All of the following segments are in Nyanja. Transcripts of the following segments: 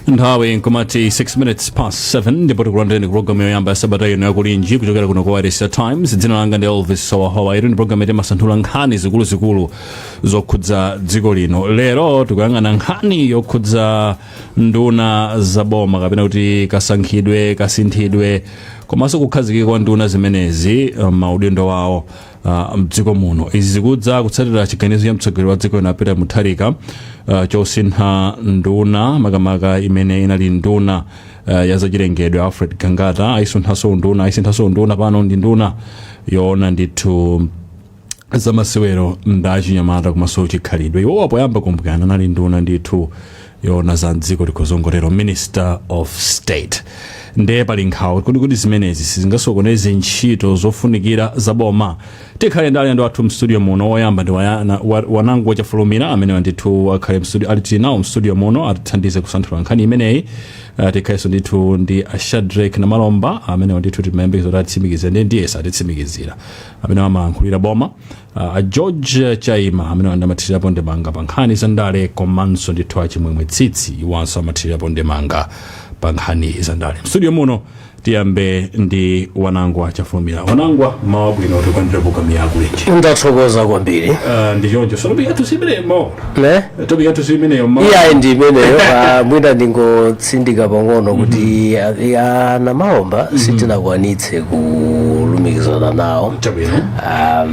Nthawi nkumati 6 minutes past 7 ndipo tikulandeni programu yoyamba ya sabata ino yakulinji kuchokera kuno kwa Wireless Times. Dzina langa ndi Elvis Sowahowa. Iri ndi programu imene imasanthula nkhani zikuluzikulu zokhudza dziko lino. Lero tikuyang'ana nkhani yokhudza nduna zaboma kapena kuti kasankhidwe kasinthidwe komanso kukhazikika kwa nduna zimenezi maudindo wawo mdziko muno. Izi zikudza kutsatira chiganizo cha mtsogoleri wa dziko lino Peter Mutharika chosintha nduna makamaka imene inali nduna ya zachilengedwe Alfred Gangata ayisinthaso nduna pano ndi nduna yoona ndithu zamasewero ndachinyamata komanso chikhalidwe. Iwo apoyamba kumbukana anali nduna ndithu yoona za dziko likozongolero Minister of State. Ndiye pali nkhawa kuti zimenezi sizingasokoneze ntchito zofunikira zaboma. Tikhale ndi alendo athu mstudio muno. Woyamba ndi wanangu wachafulumira amene ndithu akhale mstudio ali nawo mstudio muno atithandize kusanthula nkhani imeneyi. Tikhalenso ndithu ndi Shadrack na Malomba amene ndithu timayembekeza kuti atitsimikize ndiye satitsimikizira amene amalankhulira boma. George Chaima amene ndamathirirapo ndemanga pa nkhani za ndale komanso ndithu achimwemwe tsitsi iwanso amathirirapo ndemanga pa nkhani za ndale. Mstudio muno tiyambe ndi wanangu achafulumira. Wanangu mawa bwino tikwanira programu yakulinji. Ndathokoza kwambiri. Ndi choncho sotopiya tusimenemo. Ne? Topiya tusimeneyo ma. Iya ndi imeneyo mwina ndingotsindika pang'ono kuti ana Malomba sitinakwanitse kulumikizana nawo.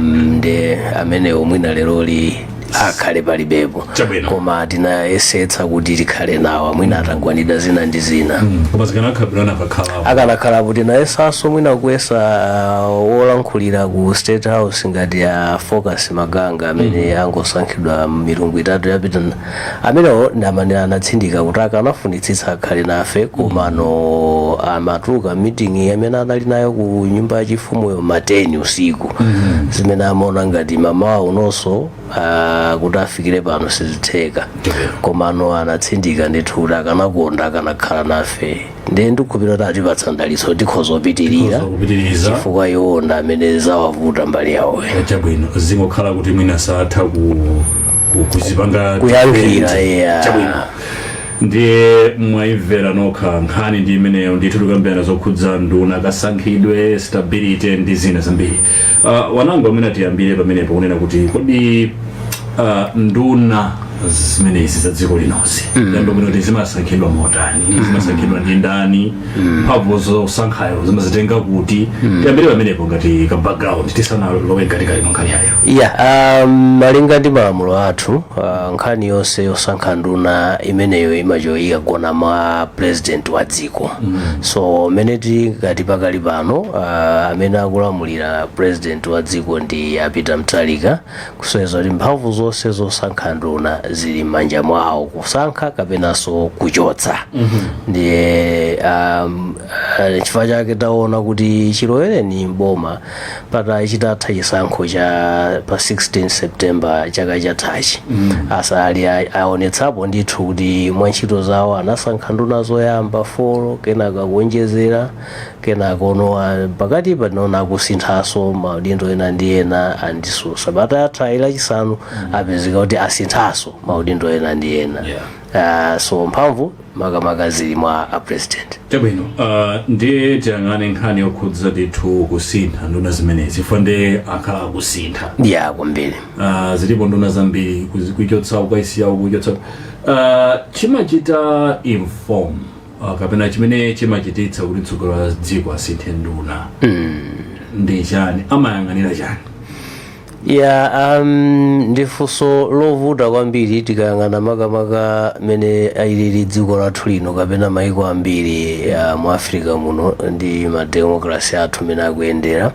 Ndi amenewo mwina leroli akhale palibepo koma tinayesetsa kuti tikhale nawo mwina atangwanida zina ndi zina akanakhala kuti nayesanso mwina kuyesa wolankhulira ku State House ngati ya Focus Maganga amene angosankhidwa milungu itatu yapita amenewo anatsindika kuti akanafunitsitsa akhale nafe komano amatuluka meeting amene anali nayo ku nyumba yachifumu ma 10 usiku zimene amaona ngati mamawa unonso kuti afikire pano sizitheka komano anatsindika ndithu kuti akanakonda akanakhala nafe ndiye ndikukhulupirira kuti atipatsa ndalitso tikhoza kupitirira chifukwa iwonda amene zawavuta mbali yawo. Chabwino zingokhala kuti mwina satha kuzipanga kuyankhira chabwino ndiye mwaimvera nokha nkhani ndi imeneyo ndithu tikambirana zokhudza nduna kasankhidwe stability ndi zina zambiri. Wanangu amene atiyambire pamenepo kunena kuti kodi nduna zimenezi za dziko linozi yambo kuti zimasankhidwa motani zimasankhidwa ndi ndani mphamvu zosankhayo zimazitenga kuti tiyambire pamenepo ngati ka background tisanalowe katikati nkhani yayo. Malinga ndi malamulo athu nkhani yonse yosankha nduna imeneyo imachoyika kona mwa president wa dziko. So mene tikati pakali pano amene akulamulira president wa dziko ndi Peter Mutharika kusonyeza kuti mphamvu zonse zosankha nduna zili manja mwawo kusankha kapenanso kuchotsa. Ndiye chifukwa chake taona kuti chilowereni mboma pata chitatha chisankho cha pa 16 September chaka chathachi asali aonetsapo ndithu kuti mwantchito zawo anasankha nduna zoyamba 4 kenaka kuonjezera kenaka ono pakati panaona kusinthaso maudindo ena ndi ena andisusa pata yatha ila chisanu apezeka kuti asinthaso maudindo ena ndi ena. So mphamvu makamaka zili mwa president. Chabwino ndiye tiyang'ane nkhani yokhudza ndithu kusintha nduna zimenezi fonde akhala kusintha kwambiri. Zilipo nduna zambiri kuchotsa ukaisiya kuchotsa chimachita inform kapena chimene chimachititsa kuti mtsogoleri wa dziko asinthe nduna ndi chani amayang'anira chani? Ndifunso lovuta kwambiri tikayang'ana makamaka mene ayilili dziko lathu lino kapena maiko ambiri mu Africa muno ndi mademokrasi athu mene akuyendera.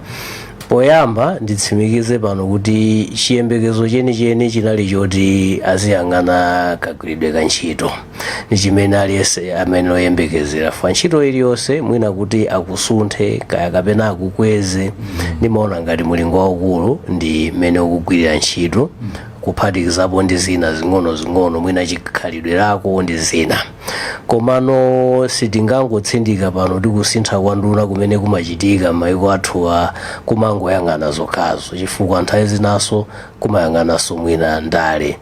poyamba nditsimikize pano kuti chiyembekezo chenicheni chinali choti aziyang'ana kagwiridwe ka ntchito ndi chimene aliyense amene oyembekezera fa ntchito iliyonse mwina kuti akusunthe kaya kapena akukweze ndimaona ngati mulingo waukulu ndi mmene ukugwirira ntchito kuphatikizapo ndi zina zing'ono mwina chikhalidwe lako ndi zina. Komano sitingangotsindika pano ndi kusintha kwa nduna kumene kumachitika m'mayiko athu kumangoyang'ana zokhazo chifukwa nthawi zinaso kumayang'ananso mwina ndale.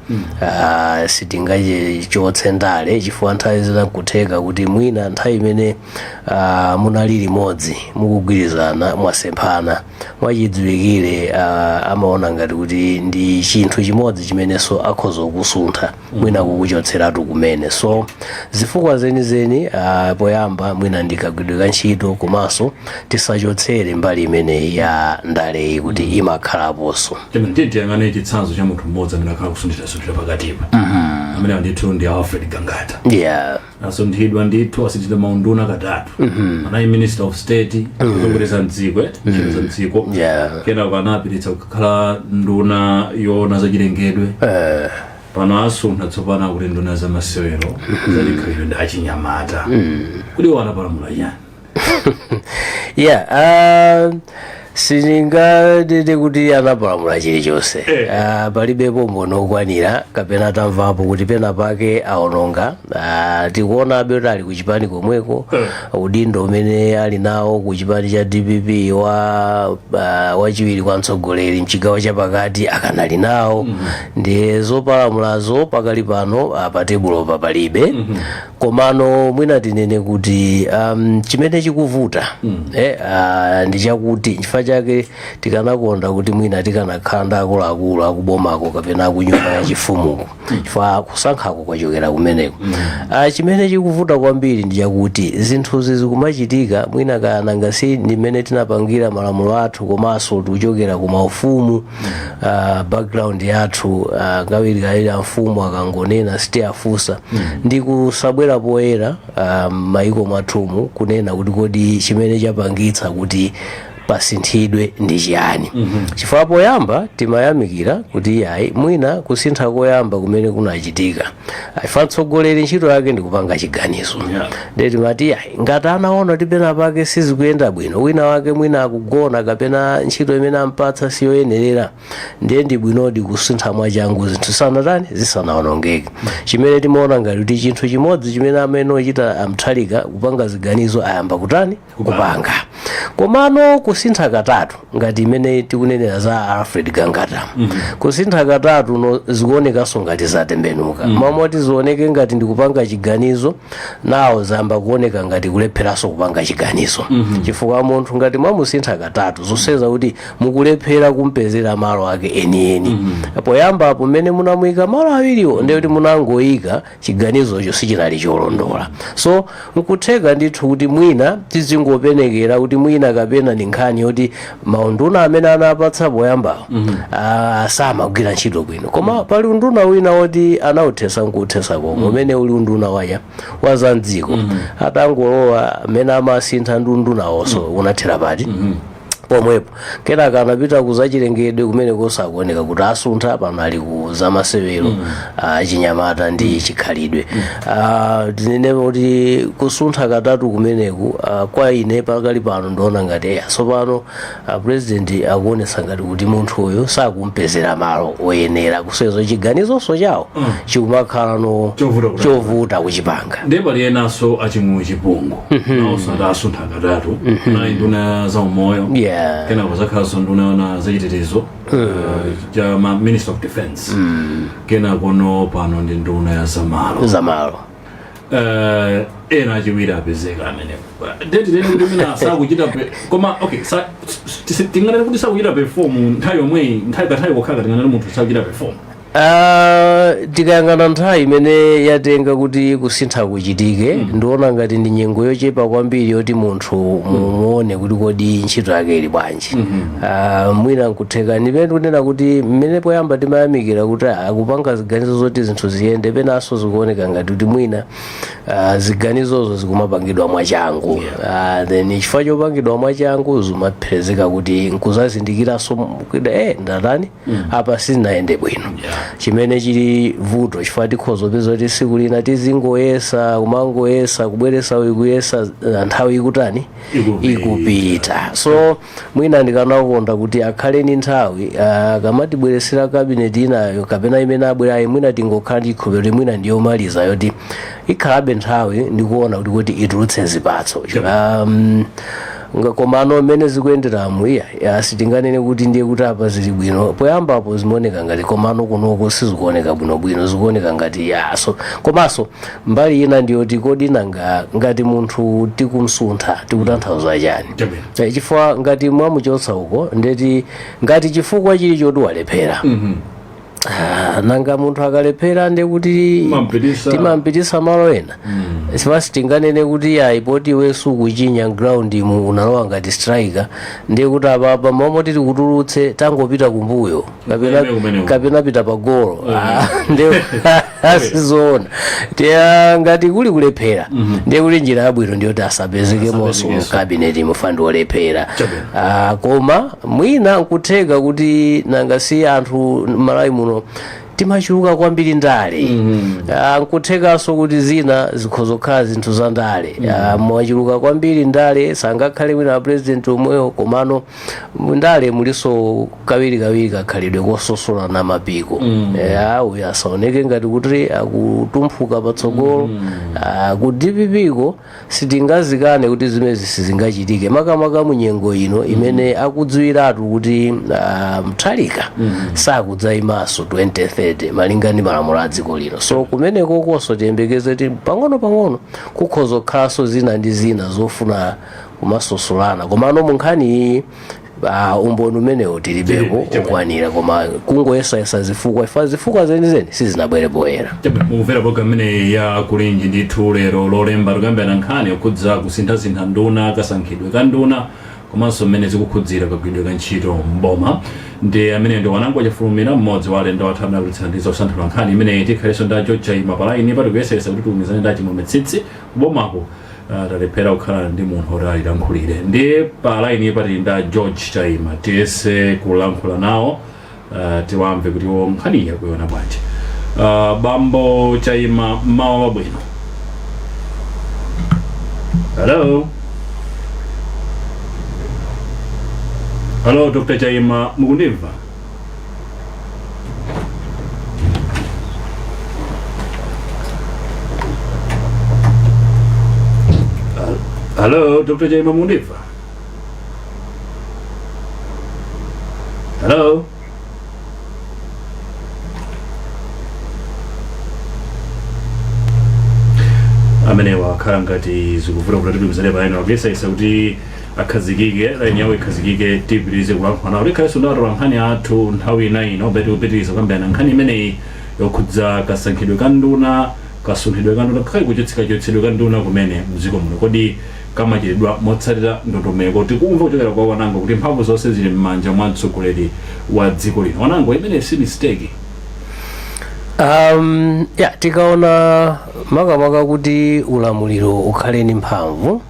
Sitingachotse ndale chifukwa nthawi zina nkutheka kuti mwina nthawi imene munali limodzi mukugwirizana mwasemphana mwachidziwikire amaona ngati kuti ndi chinthu chimodzi chimenenso akhoza kusuntha mwina kukuchotseratu kumene. So zifukwa zenizeni poyamba mwina ndikagwiridwe ka ntchito komanso tisachotsere mbali imene ya ndaleyi kuti imakhalaponso. Tiyang'ane chitsanzo cha munthu mmodzi amene akhala kusunthira pakatipa amene ndithu ndi Alfred Gangata. Asunthidwa ndithu asachita maunduna katatu. Anali Minister of State kukongereza mdziko kena kanapititsa kukhala nduna yoona zachilengedwe. Pano asuntha tsopano kuti nduna za masewero zalikhalidwe ndi achinyamata. Kuti wanapalamula yani? Siningadede kuti anapalamula chilichonse. Palibepo mboni okwanira kapena tamvapo kuti pena pake aononga. Tikuonabe kuti ali kuchipani komweko udindo umene ali nawo kuchipani cha DPP wachiwiri kwa mtsogoleri mchigawo chapakati akanali nawo. Ndi zopalamulazo pakali pano pa tebulo palibe. Komano mwina tinene kuti chimene chikuvuta ndi chakuti chifukwa chake tikanakonda kuti mwina tikanakhala ndi akuluakulu akubomako kapena akunyumba ya chifumuko chifukwa kusankhako kwachokera kumeneko. Chimene chikuvuta kwambiri ndi chakuti zinthuzi zikumachitika mwina kana ngasi ndimene tinapangira malamulo athu komanso tikuchokera ku maufumu background yathu ngawiri mfumu akangonena sitiyafunsa ndi kusabwera poyera maiko mwathumu kunena kuti kodi chimene chapangitsa kuti pasinthidwe ndi chiyani. Chifukwa poyamba timayamikira kuti yayi mwina kusintha koyamba kumene kunachitika ifa mtsogoleri ntchito yake ndi kupanga chiganizo. Ndiye timati yayi ngati anaona kuti pena pake sizikuyenda bwino wina wake mwina akugona kapena ntchito imene ampatsa siyoyenerera ndiye ndi bwinodi kusintha mwachangu zinthu zisanaonongeke. Chimene timaona ngati kuti chinthu chimodzi chimene amene ochita amthalika kupanga ziganizo ayamba kutani kupanga. Komano kusintha katatu ngati imene tikunenera za Alfred Gangata. Kusintha katatu zikuonekanso ngati zatembenuka. Mamoti zioneke ngati ndikupanga chiganizo nawo zamba kuoneka ngati kulepheranso kupanga chiganizo. Chifukwa munthu ngati mwamusintha katatu zoseza kuti mukulephera kumpezera malo ake enieni. Poyamba apo mmene munamuyika malo awiriwo ndiye kuti munangoyika chiganizocho sichinali cholondola. So nkutheka ndithu kuti mwina tizingopenekera kuti mwina kapena ndi nkhani yoti maunduna amene anapatsa poyambawo samagwira ntchito bwino. Koma pali unduna wina woti anauthesa nkuthesa komwe umene uli unduna wa za mdziko atangolowa amene amasintha ndi unduna wonso unathera pati pomwepo kenaka anapita kuzachilengedwe kumene kosakuoneka kuti asuntha pano ali ku zamasewero chinyamata ndi chikhalidwe. Tinene kuti kusuntha katatu kumeneku kwa ine pakali pano ndiona ngati tsopano president akuonesa ngati kuti munthu uyo sakumpezera malo oyenera kuseza chiganizonso chawo chikumakhala chovuta kuchipanga. Ndipo pali enanso achimwe chipungu nawonso asuntha katatu na nduna za umoyo kena kuzakhalanso nduna zachitetezo cha Minister of Defense kena kono pano ndi nduna ya zamalo. Ena achiwiri apezeka amene ndetitene kuti mina sakuchita koma okay tinganene kuti sakuchita perform nthawi yomweyi nthawi kokhala tingana munthu sakuchita perform tikayang'ana nthawi imene yatenga kuti kusintha kuchitike ndiona ngati ndi nyengo yochepa kwambiri yoti munthu muone kuti kodi ntchito yake ili bwanji. Mwina nkutheka ndimene tikunena kuti mmene poyamba timayamikira kuti akupanga ziganizo zoti zinthu ziyende penanso zikuoneka ngati kuti mwina ziganizozo zikumapangidwa mwachangu. Then chifukwa chopangidwa mwachangu zimapezeka kuti nkuzazindikiranso kuti ndatani apa sizinayende bwino. Chimene chili vuto chifukwa tikhoza kupeza kuti tsiku lina tizingoyesa kumangoyesa kubweresa kuyesa nthawi ikutani ikupita. So mwina ndikanakonda kuti akhale ni nthawi akamatibweresera kabineti inayo kapena imene abwerayo mwina tingokhala ndikhulupirira kuti mwina ndiyomaliza yoti ikhalabe nthawi ndikuona kuti itulutse zipatso. Komano mmene zikuyenderamu sitinganene kuti ndiye kuti apa zili bwino. Poyambapo zimaoneka ngati komano kunoko sizikuoneka bwinobwino, zikuoneka ngati so komanso mbali ina ndiyoti kodi nanga ngati munthu tikumsuntha tikutanthauza chani. Chifukwa ngati mwamuchotsa uko ndeti ngati chifukwa chili choti walephera nanga munthu akalephera ndi kuti timampitisa malo ena. Sipasi tinganene kuti poti iwe sukuchinya ground mu unalowa ngati striker ndiye kuti apapa momwe tiri kutulutse tangopita kumbuyo kapena pita pa golo ndiye asizoona ngati kuli kulephera ndiye kuti njira yabwino ndiyoti asapezeke monso mukabineti mufandi wolephera. Koma mwina nkutheka kuti nanga si anthu Malawi muno timachuluka kwambiri ndale. Nkuthekanso kuti zina zikhozokhala zinthu za ndale. Mwachuluka kwambiri ndale sangakhale mwina president omweyo komano ndale muliso kawiri kakhalidwe kososola na mapiko. Uyu asaoneke ngati kuti akutumphuka patsogolo. Ku DPP ko sitingazikane kuti zimezi sizingachitike makamaka munyengo ino imene akudziwiratu kuti Mutharika sakudzayimaso 2030 malingana ndi malamulo a dziko lino. So kumeneko konso tiyembekeze kuti pang'ono kukhozokhalanso zina ndi zina zofuna kumasosolana komano munkhani umboni umenewo tilibepo okwanira koma kungoyesayesa zifukwa zenizeni sizinabwere poyera. Mumvera programu imene ya kulinji ndithu lero lolemba tikuyambirana nkhani yokhudza kusinthasintha nduna kasankhidwe ka nduna komanso mmene zikukhudzira kagwiridwe ka ntchito mboma. Ndi amene ndi wanangu achifulumira mmodzi wa alendo athu amene akutithandiza kusanthula nkhani imeneyi. Tikhalenso ndi George Chaima palaini patikuyesesa kuti tiumizane ndi achimwemetsitsi kubomako talephera kukhala ndi munthu oti alilankhulire. Ndi palaini patili ndi George Chaima tiyese kulankhula nawo tiwamve kuti nkhani yakuiona bwanji. Bambo Chaima, mawa wabwino. Hello Dr. Chaima, mukundimva? Hello Dr. Chaima, mukundimva? Hello? Amene wakhala ngati zikuvuta kuti tipimizane palaini wakuyesayesa kuti akhazikike laini yawo ikhazikike tipitirize kulankhula nawo. Tikhalenso ndi atolankhani athu nthawi ino beti kupitiriza kukambirana nkhani imeneyi yokhudza kasankhidwe ka nduna kasunthidwe ka nduna kakhale kuchotsedwe ka nduna kumene mdziko muno. Kodi kamachitidwa motsatira ndondomeko tikumva kuchokera kwa wanango kuti mphamvu zonse zili m'manja mwa mtsogoleri wa dziko lino. Wanango, imene si mistake? Tikaona makamaka kuti ulamuliro ukhale ni mphamvu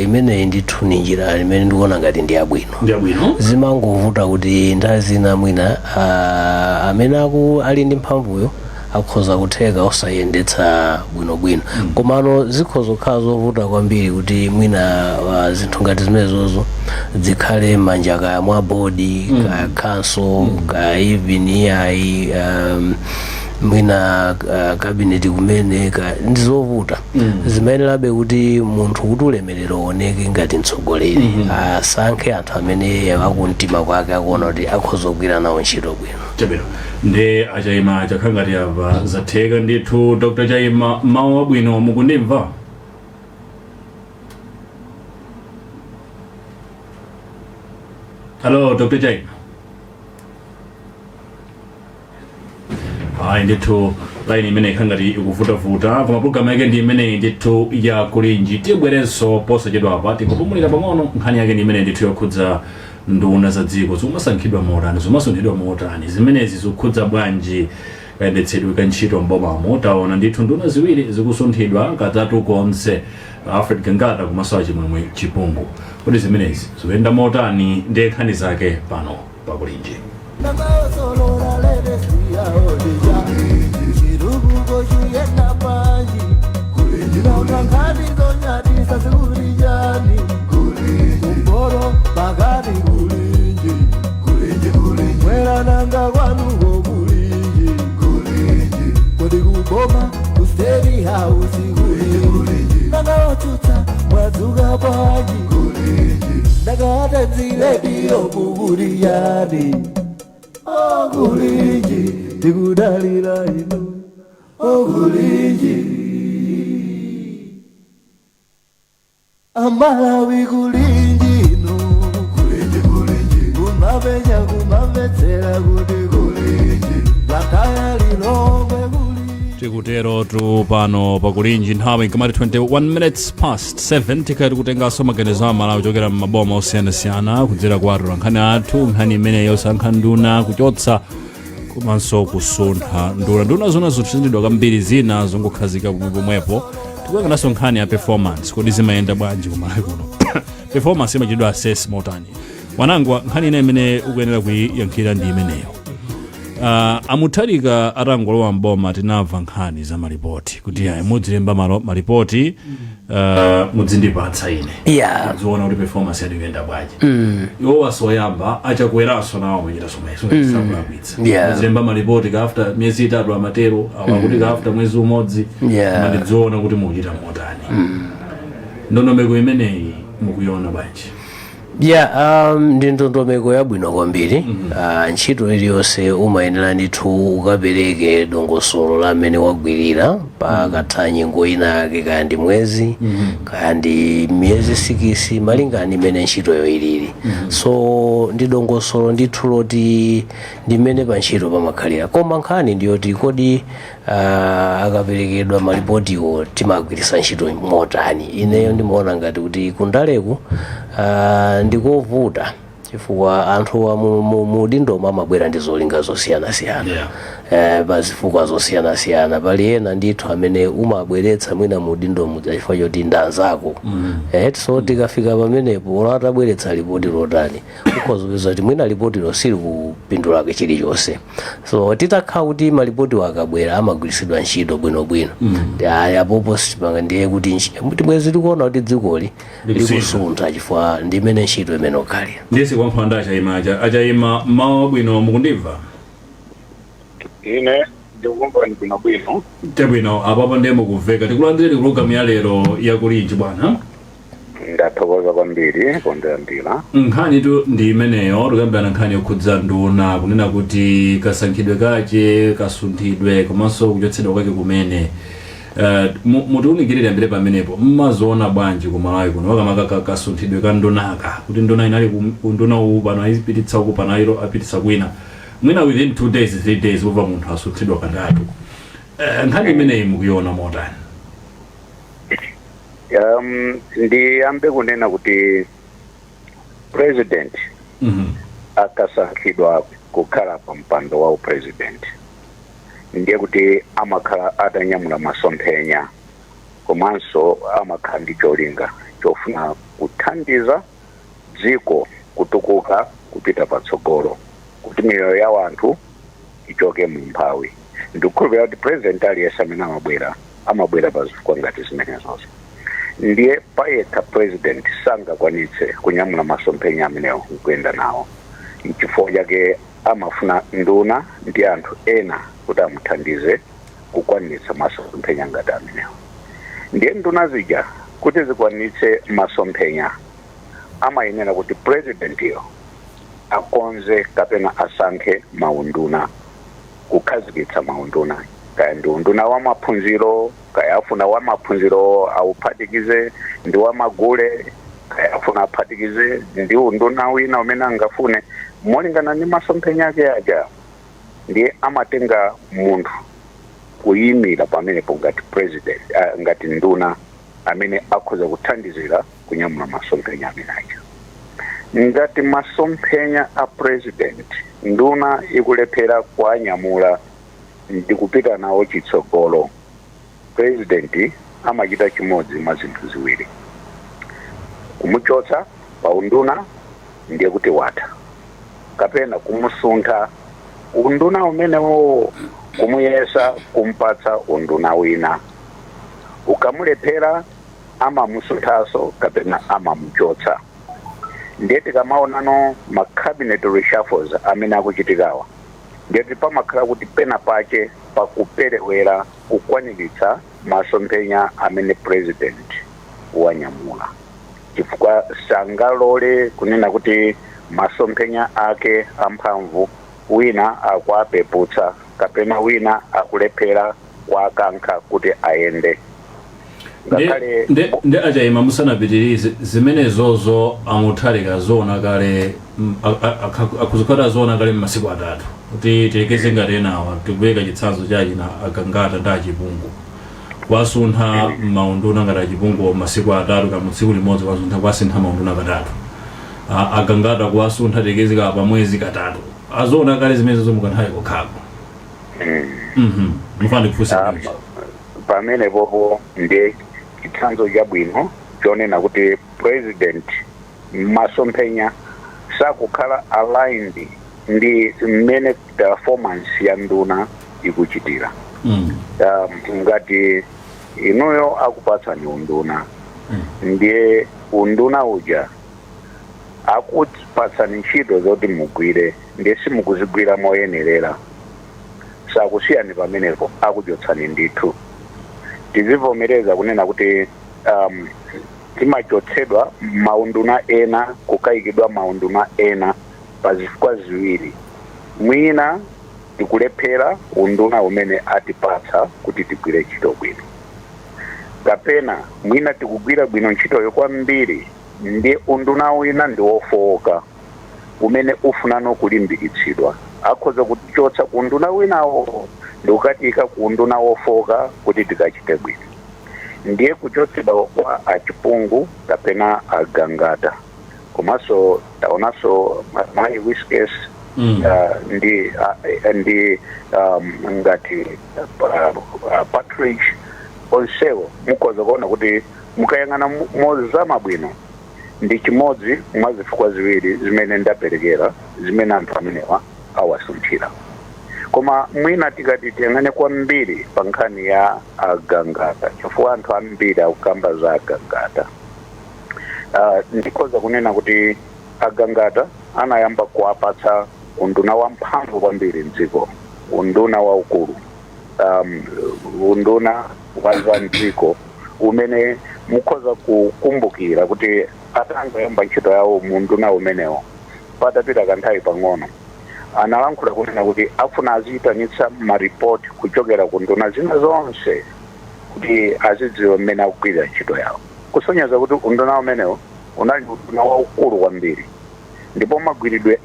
imeneyi ndithu ni njira imene ndikuona ngati ndi yabwino. Zimangovuta kuti nthawi zina mwina amene ali ndi mphamvuyo akhoza kutheka osayendetsa bwinobwino. Komano zikhozokhala zovuta kwambiri kuti mwina zinthu ngati zimenezozo zikhale manja kaya mwa bodi kaya council kaya even iyayi mwina kabineti kumene ndizovuta. Zimayenerabe kuti munthu kuti ulemerero uoneke ngati mtsogoleri asankhe anthu amene akumtima kwake akuona kuti akhoza kugwira nawo ntchito bwino. Ndi Chaima chakhala ngati apa zatheka ndithu. Dr. Chaima, mawu abwino, mukundimva? Hello Dr. Chaima. Ayi ndithu line imene ikhangati ikuvutavuta koma program yake ndi imene ndithu ya kulinji tibwerenso posachedwa apa tikupumulira pang'ono nkhani yake ndi imene ndithu yokhudza nduna za dziko zomasankhidwa motani zomasunthidwa motani zimenezi zikukhudza bwanji kayendetsedwe ka ntchito mbomamo taona ndithu nduna ziwiri zikusunthidwa katatu konse Alfred Gangata komanso achimwemwe Chipungu kodi zimenezi zikuyenda motani ndi nkhani zake pano pakulinji. Amalawi kulinji no kulinji kumabenya kumabetsera kuti kulinji bakaya lilongwe kulinji tikutero tu pano pakulinji nthawi nkamati 21 minutes past 7 tikati kutenganso maganizo amalawi kuchokera m'maboma osiyanasiyana kudzera kwa atolankhani athu nkhani imene yosankha nduna kuchotsa komanso kusuntha nduna zona zotsindidwa kambiri zina zongokhazika pomwepo tikuyang'ananso nkhani ya performance kodi zimayenda bwanji kumalawi kuno performance imachedwa assess motani wanangwa nkhani ina imene ukuyenera kuyiyankhira ndi imeneyo. Amutharika atangolowa mboma tinamva nkhani za malipoti kuti ayi mudzilemba malipoti mudzindipatsa ine ziona kuti performance yadu ikuyenda bwanji iwo wasoyamba achakweranso nawo muchita someso sakulakwitsa mudzilemba malipoti ka after miyezi itatu amatero awakuti ka after mwezi umodzi matidziona kuti mukuchita motani ndondomeko imeneyi mukuiona bwanji? Ndi ndondomeko yabwino kwambiri. Ntchito iliyonse umayenera ndithu ukapereke dongosolo la amene wagwirira pakatha nyengo ina yake kaya ndi mwezi kaya ndi miyezi 6 malingana imene ntchitoyo ilili. So ndi dongosolo ndithu loti ndimene pa ntchito pamakhalira koma nkhani ndiyoti kodi akaperekedwa malipotiwo timagwiritsa ntchito motani. Ineyo ndimaona ngati kuti kundaleku ndikovuta chifukwa anthu wa mudindoma amabwera ndi zolinga zosiyanasiyana pa zifukwa zosiyanasiyana pali ena ndithu amene umabweretsa mwina mudindomu chifukwa choti ndanzako so tikafika pamenepo ola atabweretsa lipoti lotani ukhoza kuti mwina lipotilo sili kupindulake chilichonse. So titakhala kuti malipoti akabwera amagwiritsidwa ntchito bwinobwino apopo ndiye kuti mwezi tikuona kuti dzikoli likusuntha chifukwa ndi imene ntchito imene okhalira. Ndiyesi kwa mphanda achayima mawu bwino mukundimva? Ine ndikumva ni bwino tebwino apapo ndiye mukuveka tikulandireni program ya lero yakulinji bwana. Ndathokoza kwambiri kundiyambira nkhani tu ndi imeneyo tikambirana nkhani yokhudza nduna kunena kuti kasankhidwe kache kasunthidwe komanso kuchotsedwa kwake kumene mutiunikirire ambire pamenepo mmazoona bwanji kumalawi kuno wakamaka kasunthidwe ka ndunaka kuti nduna inali kunduna uwu pano ayipititsa uku pano ayiro apititsa kwina mwina within 2 days 3 days uva munthu asunthidwa katatu. Nkhani imeneyi mukuiona motani? Ndiyambe kunena kuti president akasankhidwa kukhala pa mpando wa president ndiye kuti amakhala atanyamula masomphenya komanso amakhala ndi cholinga chofuna kuthandiza dziko kutukuka kupita patsogolo kuti miyoyo ya wanthu ichoke mu mphawi. Ndikukhulupirira kuti president aliyese amene amabwera pa zifukwa ngati zimenezonso ndiye payekha president sangakwanitse kunyamula masomphenya amenewo kuyenda nawo chifukwa chake amafuna nduna ndi anthu ena kuti amuthandize kukwanitsa masomphenya ngati amenewo. Ndiye nduna zija kuti zikwanitse masomphenya amayenera kuti president iyo akonze kapena asankhe maunduna kukhazikitsa maunduna kaya ndi unduna wa maphunziro kaya afuna wa maphunziro auphatikize ndi wa magule kaya afuna aphatikize ndi unduna wina umene angafune molingana ndi masomphenya ake aja ndiye amatenga munthu kuyimira pamenepo ngati president ngati nduna amene akhoza kuthandizira kunyamula masomphenya amenaja. Ngati masomphenya a president nduna ikulephera kuanyamula ndi kupita nawo chitsogolo, president amachita chimodzi mwa zinthu ziwiri: kumuchotsa pa unduna ndiye kuti watha, kapena kumusuntha unduna umenewo kumuyesa kumpatsa unduna wina. Ukamulephera amamusunthaso kapena amamuchotsa. Ndiye tikamaonano ma cabinet reshuffles amene akuchitikawa, ndiye pamakhala kuti pena pake pakuperewera kukwaniritsa masomphenya amene president wanyamula, chifukwa sangalole kunena kuti masomphenya ake amphamvu wina akuapeputsa kapena wina akulephera kwakankha kuti ayende. Nde achayima musanapitirize zimenezozo amuthalika zoona kale akuzikhala zoona kale m'masiku atatu kuti tilekeze ngati enawa tikuyika chitsanzo chachina agangata ndi achipungu kwasuntha maunduna ngati achipungu masiku atatu kama tsiku limodzi kwasuntha maunduna katatu, agangata kuwasuntha tikezi ka pamwezi katatu, azoona kale zimenezozo mukanthawi kokhako. Mufane kufusa pamene popo ndiye chitsanzo chabwino chonena kuti president masomphenya sakukhala aligned ndi mmene performance ya nduna ikuchitira. Ngati inuyo akupatsani unduna, ndiye unduna uja akupatsani ntchito zoti mugwire, ndiye simukuzigwira moyenerera, sakusiyani pamenepo akuchotsani ndithu. Tizivomereza kunena kuti timachotsedwa maunduna ena kukayikidwa maunduna ena pa zifukwa ziwiri: mwina tikulephera unduna umene atipatsa kuti tigwire ntchito bwino, kapena mwina tikugwira bwino ntchitoyo kwambiri ndi unduna wina ndi wofowoka umene ufunano kulimbikitsidwa, akhoza kutichotsa ku unduna winawo ndi kukatika ku unduna wofowoka kuti tikachite bwino. Ndiye kuchotsedwa kwa achipungu kapena agangata. Komanso taonaso mayi Whiskas ndi ngati Patrick onsewo mukhoza kuona kuti mukayang'ana mozama bwino ndi chimodzi mwa zifukwa ziwiri zimene ndaperekera zimene anthu amenewa awasunthira. Koma mwina tikati tiyang'ane kwambiri pa nkhani ya agangata, chifukwa anthu ambiri akukamba za agangata, ndikhoza kunena kuti agangata anayamba kuwapatsa unduna wamphamvu kwambiri mdziko, unduna waukulu, unduna wa mdziko umene mukhoza kukumbukira kuti atangoyamba ntchito yawo mu unduna umenewo patapita kanthawi pang'ono analankhula kunena kuti afuna aziyitanitsa maripoti kuchokera ku nduna zina zonse kuti azidziwa mmene akugwirira ntchito yawo, kusonyeza kuti unduna umenewo unali unduna waukulu kwambiri, ndipo magwiridwe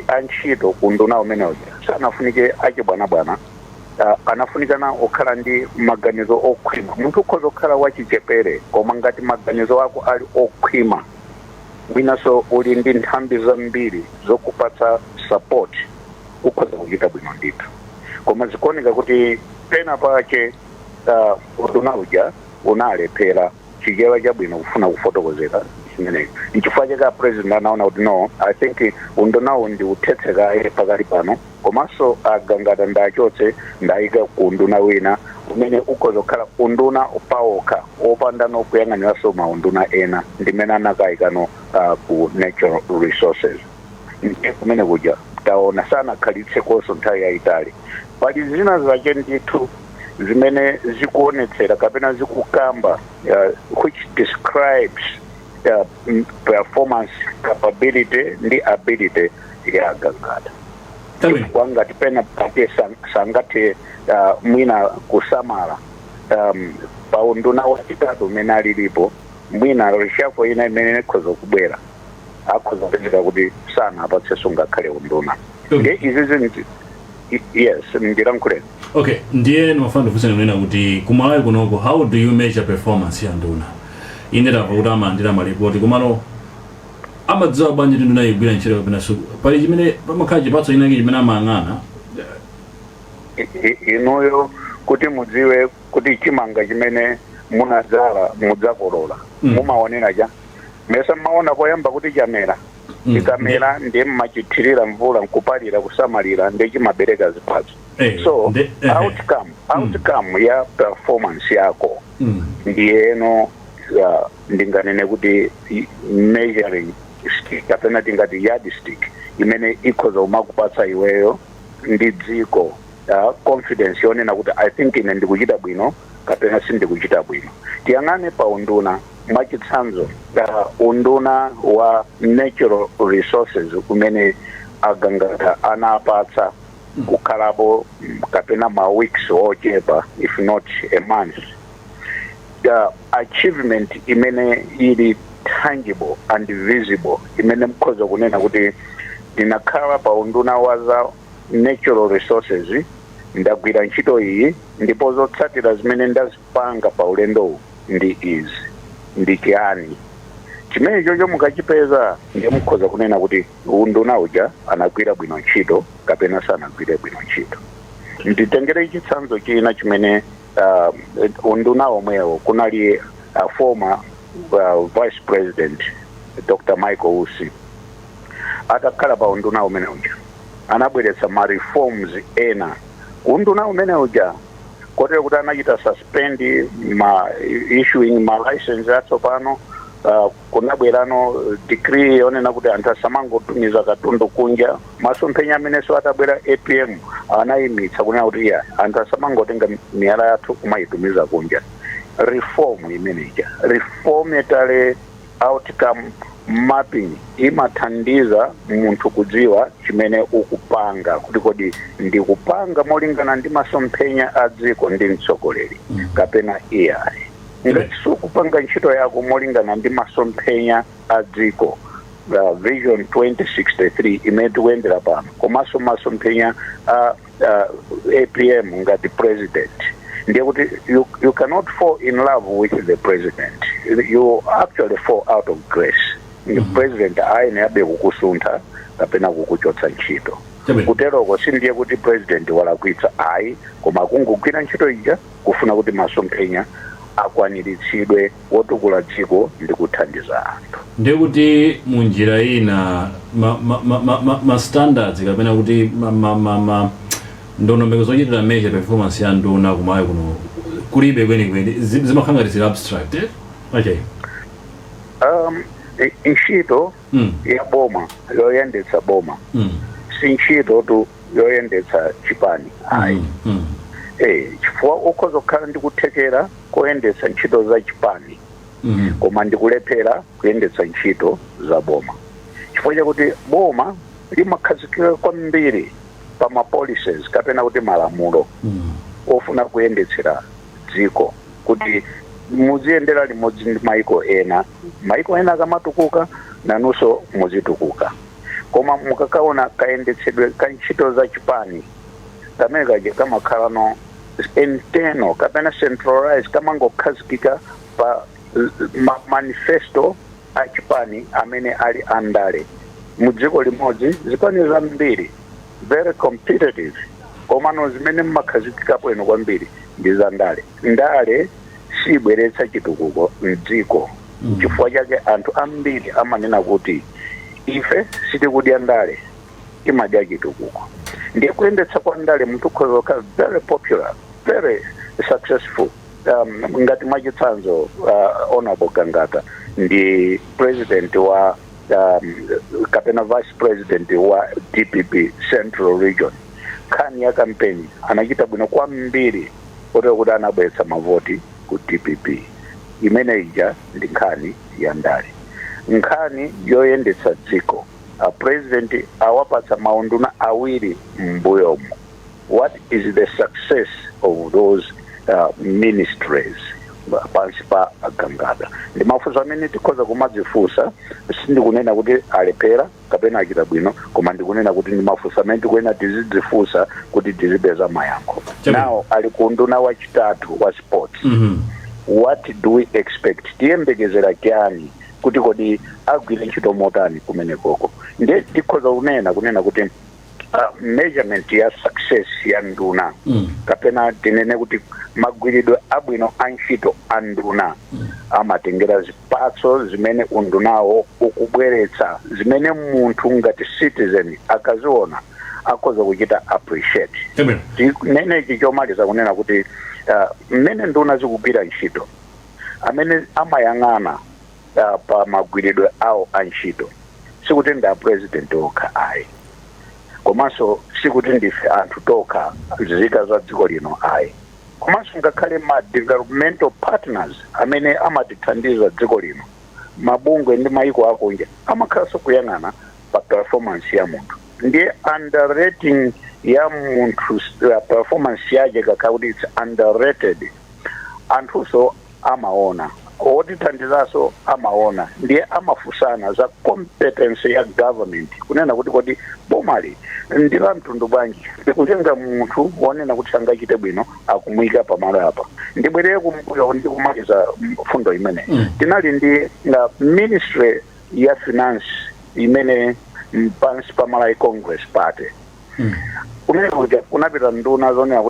a ntchito ku unduna umenewo sanafunike achibwanabwana, anafunikana okhala ndi maganizo okhwima. Munthu ukhoza kukhala wachichepere koma ngati maganizo ako ali okhwima, mwinaso uli ndi nthambi zambiri zokupatsa support, ukhoza kuchita bwino ndithu. Koma zikuoneka kuti pena pake unduna uja unalephera chichewa chabwino kufuna kufotokozera chimenecho. Nchifukwa chake president anaona kuti no, I think undunawo ndi uthetseka pakali pano, komanso agangata ndachotse ndayika ku unduna wina umene ukhoza kukhala unduna paokha opanda nokuyang'aniranso maunduna ena ndimene anakayikano ku natural resources. Ndiye kumene kuja taona sanakhalitsekonso nthawi yayitali. Pali zina zake ndithu zimene zikuonetsera kapena zikukamba which describes performance capability ndi ability ya agangata. Kwangati pena pake sangate mwina kusamala pa unduna wachitatu umene alilipo, mwina rishafo ina imene ikhoza kubwera akhoza kupezeka kuti sana apatsenso ngakhale unduna. Nge izi zinthu yes ndilankhuleni. Okay, ndiye mafando fusene kunena kuti kumalawi kunoko how do you measure performance ya nduna? Ine ndamva kuti amayandira malipoti kumano amadziwa bwanji kuti nduna igwira ntchito kapena su pali chimene pamakhala chipatso chinake chimene amayang'ana inoyo kuti mudziwe kuti chimanga chimene munadzala mudzakolola mumaonera cha mesa maona koyamba kuti chamera chikamera ndiye mmachithirira mvula nkupalira kusamalira ndiye chimabereka zipatso. So outcome ya performance yako ndiyeno ndinganene kuti measuring stick kapena tingati yardstick imene ikhoza umakupatsa iweyo ndi dziko confidence yonena kuti I think ine ndikuchita bwino kapena sindikuchita bwino. Tiyang'ane pa unduna mwachitsanzo unduna wa natural resources umene agangata anapatsa kukhalapo kapena ma weeks ochepa if not a month. The achievement imene ili tangible and visible imene mkhoza kunena kuti ndinakhala pa unduna wa za natural resources ndagwira ntchito iyi ndipo zotsatira zimene ndazipanga pa ulendo ndi izi ndi chiyani chimene chocho mukachipeza ndiye mukhoza kunena kuti unduna uja anagwira bwino ntchito kapena sanagwire bwino ntchito. Nditengere chitsanzo china chimene unduna omwewo kunali former vice president Dr. Michael Usi atakhala pa unduna umene uja anabweretsa ma reforms ena unduna umene uja kotero kuti anachita suspend issuing ma license atsopano kunabwerano decree yonena kuti anthu asamangotumiza katundu kunja masomphenya amenenso atabwera APM anayimitsa kunena kuti ya anthu asamangotenga miyala yathu kumayitumiza kunja. Reform imeneja reform yetale outcome mapping imathandiza munthu kudziwa chimene ukupanga kuti kodi ndikupanga molingana ndi masomphenya a dziko ndi mtsogoleri kapena iyayi. Ngati sukupanga ntchito yako molingana ndi masomphenya a dziko vision 2063 imene tikuyendera pano komanso masomphenya a APM ngati president ndiye kuti you cannot fall in love with the president, you actually fall out of grace. The president aine abe kukusuntha kapena kukuchotsa ntchito kuteroko sindiye kuti president walakwitsa ayi koma kungogwira ntchito ija kufuna kuti masomphenya akwaniritsidwe wotukula dziko ndi kuthandiza anthu. ndiye kuti munjira ina ma standards kapena kuti ndondomeko zochitira measure performance ya nduna kumayi kuno kulibe kwenikweni zimakhala ngati abstract okay. Ntchito ya boma yoyendetsa boma si ntchito tu yoyendetsa chipani ayi. Chifukwa ukhoza kukhala ndi kuthekera koyendetsa ntchito za chipani koma ndikulephera kuyendetsa ntchito za boma chifukwa chakuti boma limakhazikika kwambiri pa ma policies kapena kuti malamulo ofuna kuyendetsera dziko kuti muziyendera limodzi ndi maiko ena akamatukuka nanunso muzitukuka koma mukakaona kayendetsedwe ka ntchito za chipani kamene kaje kamakhala no internal kapena centralized kamangokhazikika pa manifesto a chipani amene ali andale mudziko limodzi zipani zambiri very competitive komano zimene mmakhazikikapo ino kwambiri ndi za ndale sibweretsa chitukuko mdziko chifukwa chake anthu ambiri amanena kuti ife sitikudya ndale timadya chitukuko ndiye kuyendetsa kwa ndale munthu ukhoza very popular very successful ngati mwachitsanzo Honorable Gangata ndi president wa kapena vice president wa DPP Central Region nkhani ya campaign anachita bwino kwambiri kotero kuti anabweretsa mavoti ku DPP imene ija ndi nkhani ya ndale nkhani yoyendetsa dziko president awapatsa maunduna awiri mbuyomo. What is the success of those ministries? pansi pa agangada ndi mafunso amene tikhoza kumadzifunsa sindikunena kuti alephera kapena achita bwino koma ndikunena kuti ndi mafunso amene tikuyenera tizidzifunsa kuti tizipeza mayankho. Now ali ku nduna wachitatu wa sports. What do we expect? Tiyembekezera kyani kuti kodi agwire ntchito motani kumene koko ndiye tikhoza kunena kuti measurement ya success ya nduna kapena tinene kuti magwiridwe abwino a ntchito a nduna amatengera zipatso zimene undunawo ukubweretsa zimene munthu ngati citizen akaziona akhoza kuchita appreciate. Nene ichi chomaliza kunena kuti mmene nduna zikugwira ntchito amene amayang'ana pa magwiridwe awo a ntchito sikuti ndi president okha ayi komanso sikuti ndife anthu tokha nzika za dziko lino ayi komanso ngakhale ma developmental partners amene amatithandiza dziko lino mabungwe ndi mayiko akunja amakhalanso kuyang'ana pa performance ya munthu ndiye underrating ya munthu performance yake kakhala kuti it's underrated anthuso amaona otithandizaso amaona ndiye amafunsana za competence ya government kunena kuti kodi bomali ndi la mtundu bwanji ndikutenga munthu wonena kuti sangachite bwino akumuyika pamalo apa ndibwerere kumbuyo ndikumaliza fundo imene tinali ndi ministry ya finance imene pansi pamalawi Congress Party kunapita nduna zonena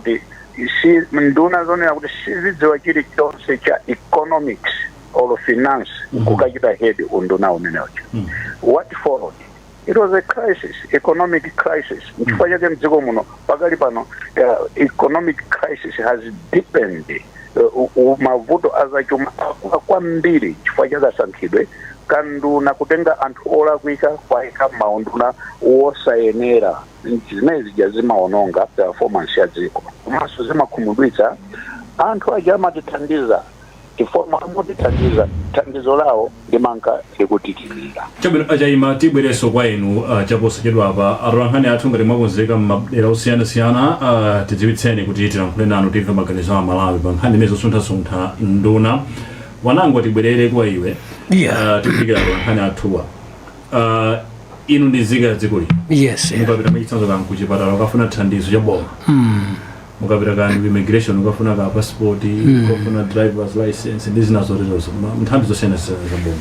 kuti sizidziwa chilichonse cha economics or finance kukachita head unduna umenewocho. What followed? It was a crisis, economic crisis. Chifukwa chake mdziko muno pakali pano economic crisis has deepened mavuto azachuma kwambiri chifukwa chakasankhidwe kanduna kutenga anthu olakwika kwaika maunduna wosayenera zimene zija zimaononga performance ya dziko komanso zimakhumudwitsa anthu aja amatithandiza chifukwa amotithandiza thandizo lawo limanka likutikirira. Chabwino ajaima tibwereso kwa inu chaposachedwa apa atolankhani athu ngati mwakonzeka m'madera osiyanasiyana tidziwitseni kuti tilankhule nanu timve maganizo a Malawi pa nkhani imene zosuntha nduna wanango tibwerere kwa iwe tikupikira atolankhani athuwa inu ndi nzika dziko lino mukapita machitsanzo kanu kuchipatala ukafuna thandizo cha boma mukapita kani immigration ukafuna ka passport ukafuna driver's license ndi zina zoterezo nthambi zosiyanasiyana za boma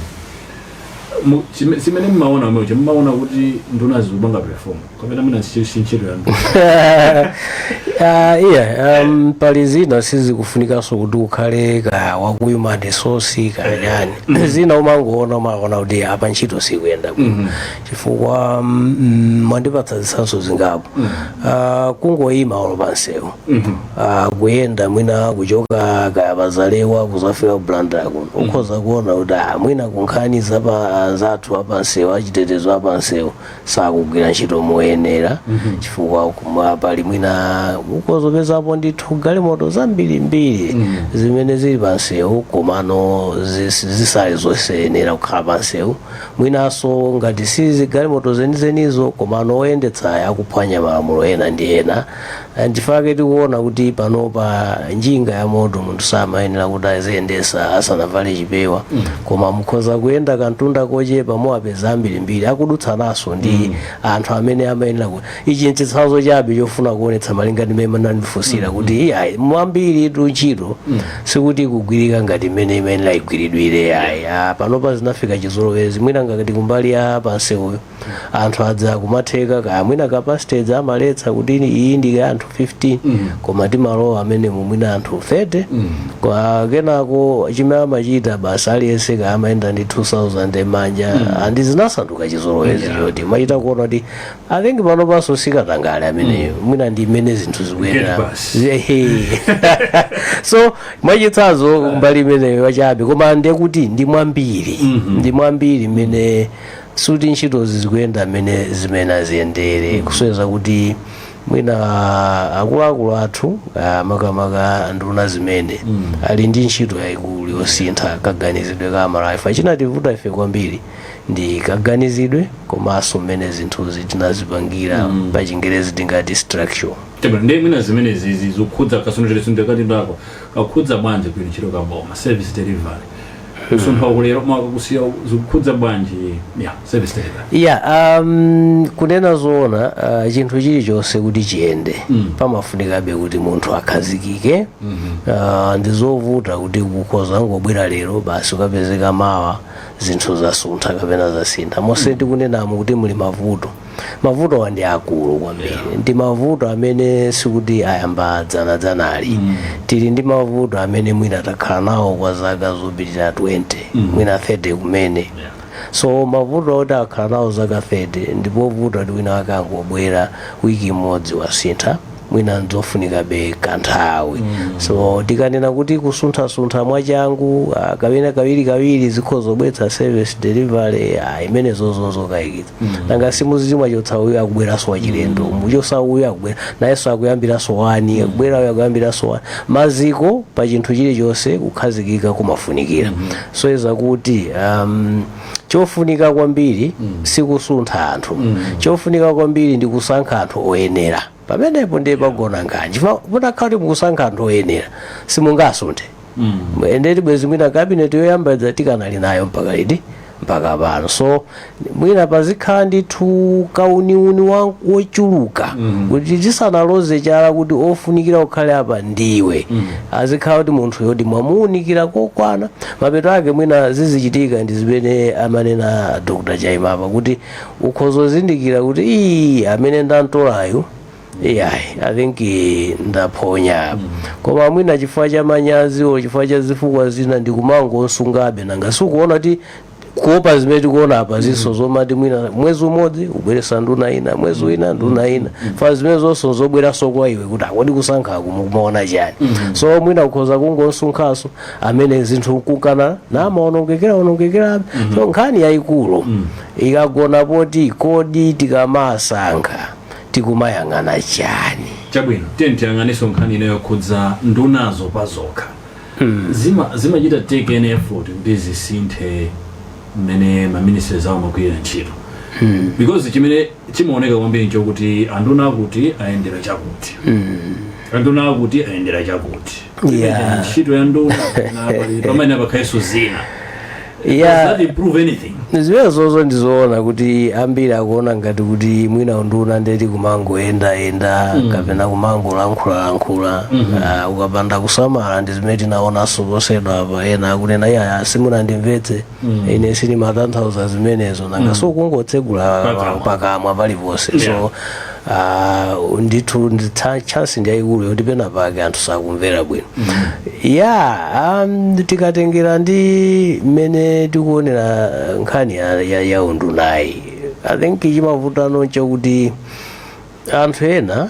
simene mmaona mwecho mmaona kuti nduna zikupanga perform kapena mina ntchito ya nduna pali zina sizikufunikanso kuti ukhale ka waku human resource kanyani zina umaona kuti apa ntchito sikuyenda chifukwa mwandipatsa zitsanzo zingapo kungoyima olo pansewu kuyenda mwina kuchoka kaya pazalewa kuzafika kublandira kuno ukhoza kuona kuti mwina kunkhani zathu apansewu achitetezo apansewu sakugwira ntchito moyenera chifukwa pali mwina ukozopezapo ndithu galimoto zambirimbiri zimene zili pansewu komano zisali zosayenera kukhala pansewu mwinanso ngati sizi galimoto zenizenizo komano oyendetsayo akuphwanya malamulo ena ndi ena ndifake tikuona kuti panopa njinga ya moto munthu samayenera kuti aziyendesa asanavale chipewa koma mukhoza kuyenda kantunda kochepa muwapeza ambirimbiri akudutsanaso ndi anthu amene amayenera kuti ichi nchitsanzo chabe chofuna kuonetsa malinga ndi mmene manandifunsira kuti mwambiri ntchito sikuti kugwirika ngati mmene imayenera igwiridwire panopa zinafika chizolowezi mwina ngati kumbali ya pansewu anthu adza kumatheka kaya mwina capacity amaletsa kuti iyi ndi anthu 15 koma timalowa amene mwina anthu 30 kwa kenako chimene amachita basi aliyense kaya amayenda ndi 2000 manja andi zinasanduka chizolowezi choti machita kuona kuti I think panopanso sikatangale amene mwina ndi mmene zinthu zikuyenda so mwachitsanzo mbali imeneyo wachabe koma ndiye kuti ndi mwambiri mmene suti ntchito zikuyenda mmene zimene aziyendere kusweza kuti mwina akuluakulu athu makamaka nduna zimene ali ndi ntchito yayikulu yosintha kaganizidwe ka Malawi chinativuta ife kwambiri ndi kaganizidwe komanso mmene zinthuzi tinazipangira pa Chingerezi tingati structure Chama ndiye mwina zimene zizokhudza kasonjere sunde kati ndako kakhudza bwanje kwini chiro kaboma service delivery kusuntha kulero makusiya zokhudza bwanje service delivery kunena zoona chinthu chilichonse kuti chiyende pamafunikabe kuti munthu akhazikike ndizovuta kuti kukhoza ngobwera lero basi ukapezeka mawa zinthu zasuntha kapena zasintha mose tikunenamo kuti muli mavuto wandi akulu kwambiri ndi mavuto amene sikuti ayamba dzanali tili ndi mavuto amene mwina takhala nawo kwa zaka zopitirira 20 mwina 30 kumene so mavuto oti akhala nawo zaka 30 ndipo vuto ati wina akangobwera wiki imodzi wasintha mwina nzofunikabe kanthawi so tikanena kuti kusuntha mwachangu kapena kawiri zikhozobwetsa service delivery imene zozokayikitsa nanga simuzimwa chotsa uyu akubweraso wachilendo muchosa uyu akubwera nayenso akuyambiraso wani akubwera uyu akuyambiraso wani maziko pa chinthu chilichonse kukhazikika kumafunikira so iza kuti chofunika kwambiri sikusuntha anthu chofunika kwambiri ndi kusankha anthu oyenera pamenepo ndiye pagona nganji mutakhala kuti mukusankha anthu oyenera simungasunthe endeti bwezi mwina kabineti yoyamba tikanali nayo mpaka pano so mwina pazikhala ndithu kauniuni wochuluka kuti tisanaloze chala kuti ofunikira ukhale apa ndiwe azikhala kuti munthu yoti mwamuunikira kokwana mapeto ake mwina zizichitika ndi zimene amanena Dr. Jaimapa kuti ukhozozindikira kuti amene ndantolayo I think ndaphonya koma mwina chifukwa cha manyazi o chifukwa cha zifukwa zina ndikumangosungabe nanga sikuona kuti kuopa zimene tikuona apa ziso zomati mwina mwezi umodzi ubweresa nduna ina mwezi wina nduna ina fa zimene zonse zobweraso kwa iwe kuti akodi kusankha kumaona chani so mwina ukhoza kungosunkhaso amene zinthu kukana onongekera so nkhani yayikulu ikagona poti kodi tikamasankha tikumayang'ana chani chabwino tiyang'aniso nkhani inayokhudza ndunazo pazokha zimachita take an effort kuti zisinthe mmene maministers awo magwirira ntchito because chimene chimaoneka kwambiri nchokuti anduna akuti ayendera chakuti anduna akuti ayendera chakuti ntchito ya nduna pamene apakhaleso zina does that improve anything zimene zozo ndizoona kuti ambiri akuona ngati kuti mwina nduna ndeti kumangoyenda kapena kumangolankhula ukapanda kusamala ndi zimene tinaonanso posedwa apa ena akunena iya simunandimvetse ine sinimatanthauza zimenezo nanga so kungotsegula pakamwa paliponse so ndithu chance ndiyayikulu yoti pena pake anthu sakumvera bwino tikatengera ndi mmene tikuonera nkhani ya undunayi I think chimavutano chakuti anthu ena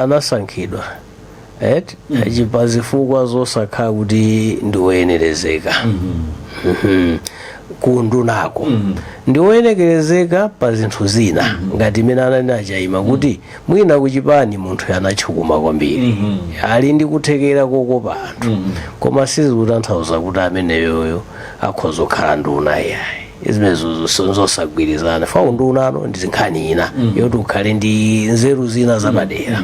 anasankhidwa pazifukwa zosakhala kuti ndiwoyenerezeka kundunako ndiwoyenerezeka pa zinthu zina ngati imene ananena Jaima kuti mwina kuchipani munthu anachukuma kwambiri ali ndi kuthekera kokopa anthu koma sizikutanthauza kuti ameneyoyo akhoza kukhala nduna yayi izimenezo zosagwirizana fa undunano ndi nkhani ina yoti ukhale ndi nzeru zina zapadera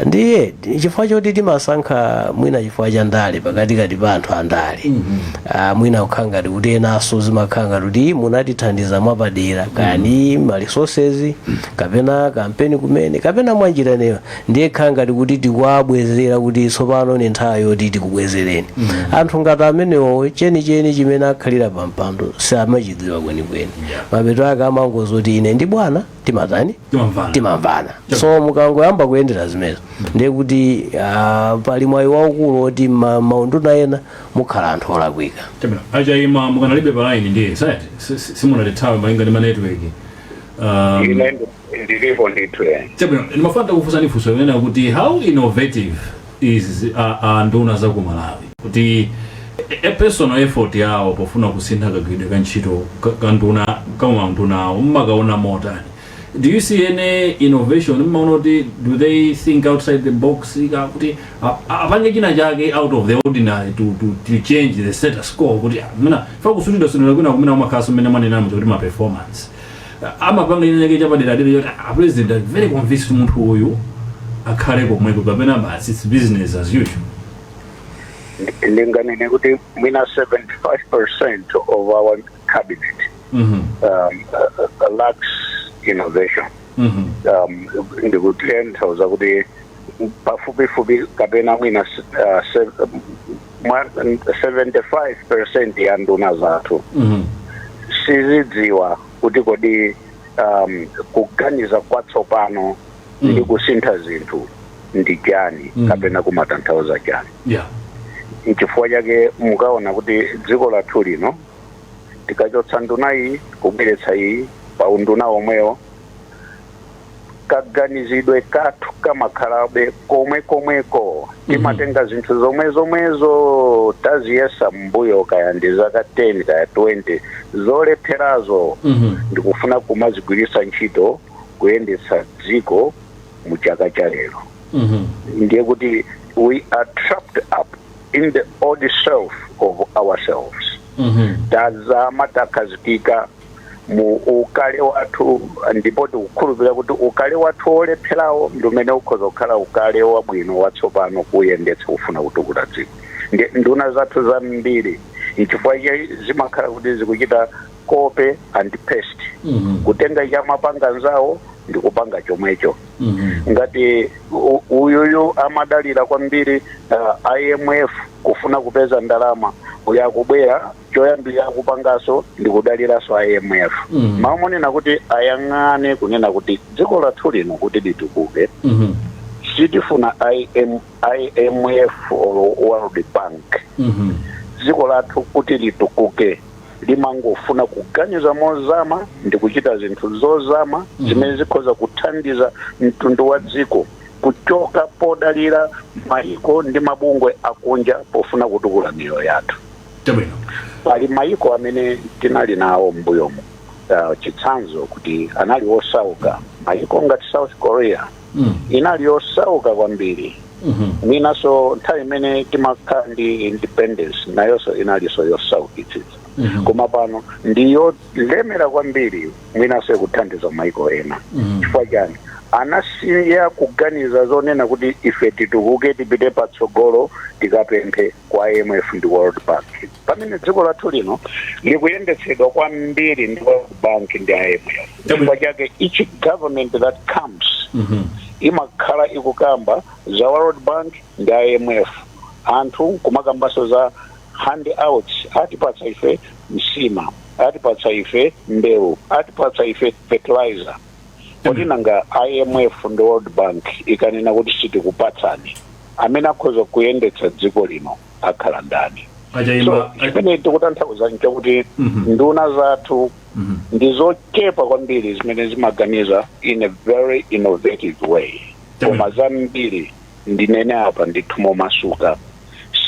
ndiye chifukwa choti timasankha mwina chifukwa cha ndale pakatikati pa anthu andale mwina kukhala ngati kuti enaso zimakhala ngati kuti munatithandiza mwapadera kani ma resources kapena kampeni kumene kapena mwanjiraneyo ndiye khala ngati kuti tikuwabwezera kuti tsopano ni nthawi yoti tikubwezereni anthu ngati amenewo chenicheni chimene akhalira pampando samachidziwa kwenikweni mapeto ake amangozoti ine ndi bwana timamvana so mukangoyamba kuyendera zimenezo ndiye kuti pali mwayi waukulu oti maunduna ena mukhala anthu olakwika Jaima mukanalibe palaini ndiye simunalithawe malinga ndi manetwork ine ndilipo nditwe chabwino ndimafuna kufunsani funso imene kuti how innovative is nduna za ku Malawi kuti a personal effort yawo pofuna kusintha kagwidwe ka ntchito kanduna kama nduna mmakaona motani. Do you see any innovation? Do they think outside the box? Apanye china chake out of the ordinary to change the status quo. Kuti mina fakusulida sunula kuna kumina makaso mena manena mtu ma performance. amapanga inenge chapadera dera yoti president are very convinced munthu uyu akhale komweko kapena basi it's business as usual. Linganene kuti mwina 75% of our cabinet lacks innovation. Ndikutentauza kuti pafupifupi kapena mwina 75% ya nduna zathu sizidziwa kuti kodi kuganiza kwatsopano ndi kusintha zinthu ndi chani kapena kumatanthauza chani. N'chifukwa chake mukaona kuti dziko lathu lino tikachotsa nduna iyi kubweretsa iyi pa unduna omwewo kaganizidwe kathu kamakhalabe komweko timatenga zinthu zomwezo taziyesa mbuyo kaya ndi zaka 10 kaya 20 zolepherazo ndikufuna kumazigwiritsa ntchito kuyendetsa dziko mu chaka cha lero. Ndiye kuti we are trapped up in the old self of ourselves. Tazama takazikika mu ukale wathu ndipo tikukhulupirira kuti ukale wathu olepherawo ndi umene ukhoza kukhala ukale wabwino watsopano kuyendetsa kufuna kutukula dziko. Nduna zathu zambiri n'chifukwa zimakhala kuti zikuchita copy and paste, kutenga chamapanga nzawo ndi kupanga chomwecho. Ngati uyuyu amadalira kwambiri IMF kufuna kupeza ndalama uyakubwera choyambira kupangaso ndi kudaliranso IMF. Maonena kuti ayang'ane kunena kuti dziko lathu lino kuti litukuke sitifuna IMF or World Bank. Dziko lathu kuti litukuke limangofuna kuganiza mozama ndi kuchita zinthu zozama zimene zikhoza kuthandiza mtundu wa dziko kuchoka podalira maiko ndi mabungwe akunja pofuna kutukula miyoyo yathu. Pali maiko amene tinali nawo mbuyomo chitsanzo kuti anali osauka, maiko ngati South Korea inali osauka kwambiri. Mwinaso nthawi imene timakhala ndi independence nayonso inalinso yosaukitsitsa. Koma pano ndiyo lemera kwambiri mwinaso kuthandiza maiko ena. Chifukwa chani anasiya kuganiza zonena kuti ife titukuke tipite patsogolo tikapemphe kwa IMF ndi World Bank. Pamene dziko lathu lino likuyendetsedwa kwambiri ndi World Bank ndi IMF. Chifukwa chake each government that comes imakhala ikukamba za World Bank ndi IMF. Anthu kumakambaso za handouts, atipatsa ife msima, atipatsa ife mbewu, atipatsa ife fertilizer. Kodi nanga IMF ndi World Bank ikanena kuti sitikupatsani, amene akhoza kuyendetsa dziko lino akhala ndani? So chimene tikutanthauza nchakuti nduna zathu ndizochepa kwambiri zimene zimaganiza in a very innovative way. Koma zambiri ndinene apa ndithumo masuka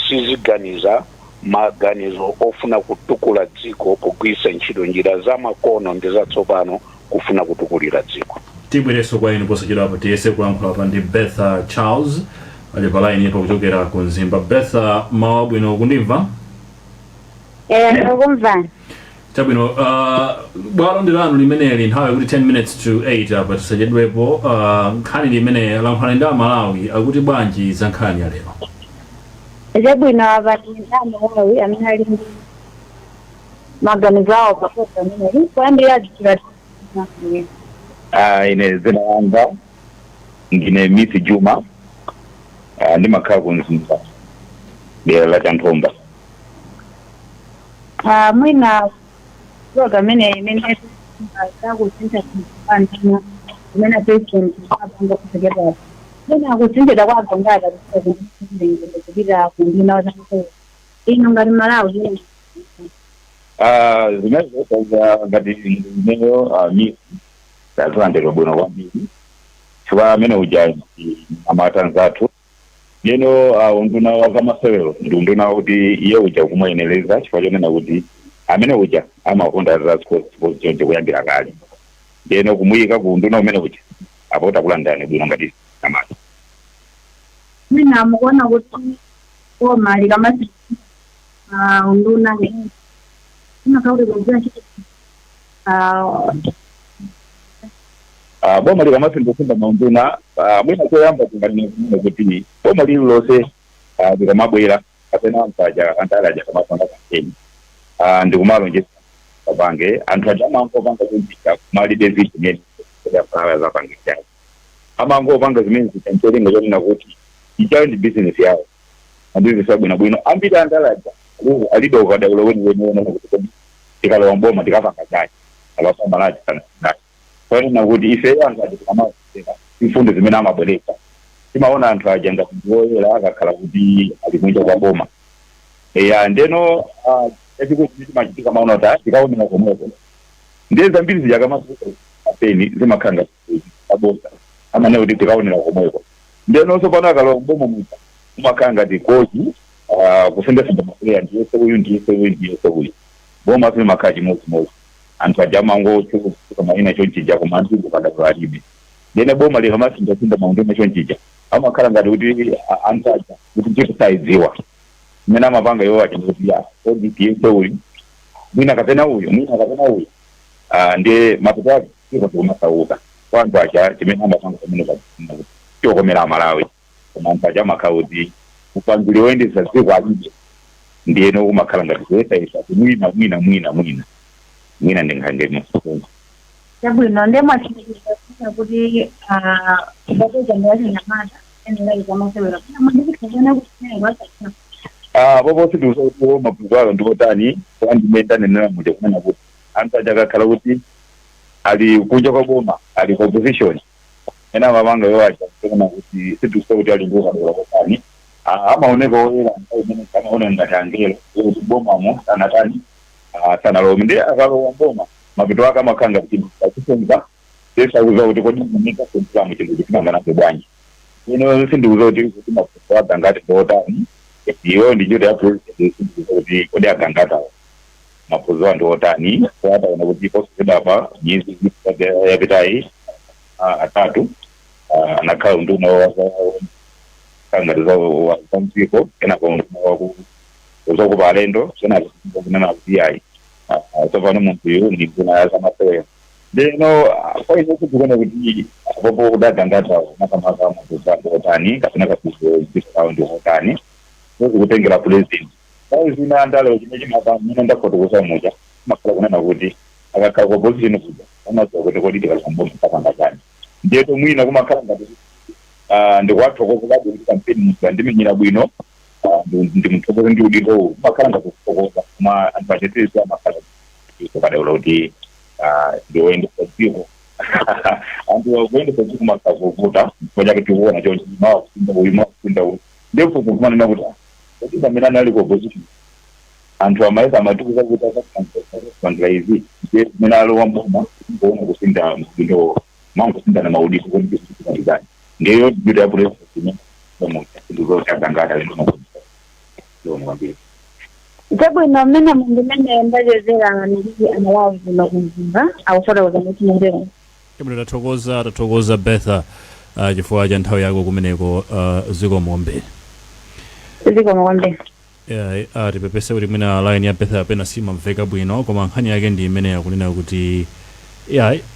siziganiza maganizo ofuna kutukula dziko kugwiritsa ntchito njira zamakono ndi zatsopano kufuna kutukulira dziko. Tibwereso kwa inu posachedwa apa tiyese kulankhula pa ndi Bertha Charles ali pa line yepo kuchokera ku Nzimba. Bertha, mawa bwino kundimva? Kumva. Chabwino, bwalo ndi lanu limeneli nthawi kuti 10 minutes to 8 apa tisachedwepo. Nkhani limene lankhula ndi Malawi akuti bwanji za nkhani ya lero? Chabwino abantu Malawi amene ali ndi maganizo awo pakuti amene kuyambira dzikira. Ine zina wanga ngine Miss Juma ndi makhala ku Nzimba dera la Chanthomba. Mwina program imene takusinta kufanana imene president abanga kutegeka. Mwina kusinta kwa bangada kupita kundina wazangu. Ino ngati Malawi. Zimene ngati neno Miss Azandelo bwino kwambiri. Chifukwa amene uja amatanzatu. Yeno unduna wakamasewero ndi unduna kuti iye uja kumwenereza chifukwa chonena kuti amene uja amakonda za sports chonje kuyambira kale. Yeno kumuyika ku unduna umene uja apota kulandani bwino ngati amati. Mina mukuona kuti mali kamasi unduna ne ina kauri kujua chiki boma likamasindasunda maunduna mwina choyamba tinganene kuti boma lililonse likamabwera kapena antalaja kamasonga kampeni ndikumalonjesa papange anthu aja amangopanga kuitika kumalibe vitu zimene zapanga chawo amangopanga zimene zitancholinga chonena kuti ichayo ndi business yawo andizisa bwinobwino ambiri antalaja alibe ukadaulo weniweni kuti tikalowa mboma tikapanga chayi abasamalaji kana kwanena kuti ife anthu aja tikamaziseka imfundo zimene amabwereka timaona anthu aja ngati ndiwoyera akakhala kuti ali kunja kwa boma ndeno echikuti chimachitika maona kuti tikaonera komweko ndiye zambiri zijakamasuka apeni zimakhanga abosa amane kuti tikaonera komweko ndeno pano akalowa mboma muita umakhanga ti kochi kusendesenda mafuya ndiyese uyu boma zimakhala chimodzimodzi anthu aja amangochuka maina chonchija kumanziko kadavula alibe ndene boma likamasindasinda maunduna chonchija amakhala ngati kuti anthu aja kuti chikusayidziwa mmene amapanga iwo achikuti kodi tiyese uyu mwina kapena uyu ndiye mapeto ake iko kumasauka kwa anthu aja chimene amapanga pamene chokomera amalawi koma anthu aja amakhala kuti upangiri woyendesa dziko alibe ndiyeno kumakhala ngati kuyesaisa kuti mwina ndingange masukunga chabwino ndemwachikuti kuti batejandiwachinyamata enelaikamasewera kuna mwandikutazana kuti bobosi ndiusokuwo mabhuku ayo ndiotani wandimendane nena kuti anthu aja akakhala kuti ali kunja kwa boma ali opposition ena mabanga yo aja kuona kuti situso kuti ali ndokadora kotani amaoneka oyera imene kamaona ngati angelo kuti bomamo sanatani sanalomi ndi akalowa mboma mapito ake amakhanga kuti akusenza desauza kuti kodi munika kuntulamu chinthu chimanganapo bwanji ino sindiuza kuti mafuso agangati ndotani iyo ndicho kuti kodi agangatawo mafuso andotani kwataona kuti posebapa nyezi yapitayi atatu anakhala nduna kangatiza wasamsiko kenako uzokuba alendo kenako kuyayi sopano munthu uyu ndi nduna yasamasewera ndeno kwaine kuti kuona kuti apopo kudagangatawo makamaka muzandotani kapena kakuzoisawo ndihotani kutengera president sai zina andalo chine chimapa mine ndafotokosa muja makhala kunena kuti akakhala kwa opposition kuja amadziwa kuti kodi tikazambomba kapanga chani ndiyeto mwina kumakhala ngati ndikwathokoza kuti kampeni muja ndimenyera bwino ndimuthokoza ndi udito kumakhala ngati kuthokoza koma anthu achetetsa amakhala kadaulo kuti ndiwoyendesa dziko anthu akuendesa dziko makavuvuta chifukwa chake tikuona chonchi mawakusinda uyu ndipo kumanena kuti kuti pamene anali ku opposition anthu amaisa amatukuza kuti asakandira izi ndiye kumene alowa mboma kuona kusinda msindo mangusindana maudito kuti kusikalizani ndiyo biro ya president ndizotagangata linomakuiwambiri chabwino mmene mundu mmene ndachezera nilii amalawi kuno kumzimba akufotokoza kuti mutero chabwino tathokoza Betha chifukwa cha nthawi yako kumeneko zikomo kwambiri tipepese kuti mwina line ya Betha apena simamveka bwino koma nkhani yake ndi imene yakunena kuti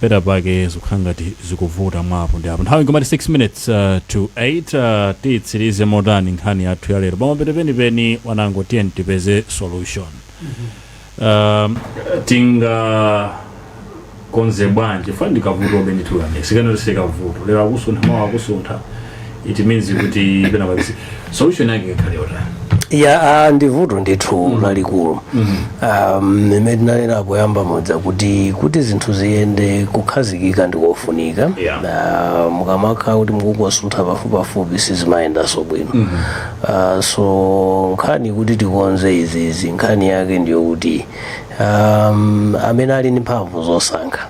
peta pake zikukhala ngati zikuvuta mwapo ndi apo nthawi ngomati 6 minutes to 8 tiyitsirize motani nkhani yathu ya lero pamwe penipeni wanango tiyeni tipeze solution tingakonze bwanji fani ndikavuta obenitulane sikana tisikavuta lero akusuntha mawa akusuntha it means kuti pena pakisi solution yake ikhale yotani ndivuto ndithu lalikulu mmene tinanena poyamba modza kuti zinthu ziyende kukhazikika ndikofunika mukamakhala kuti mukungasuntha pafupipafupi sizimayendanso bwino so nkhani kuti tikonze izizi nkhani yake ndiyo kuti amene ali ndi mphamvu zosankha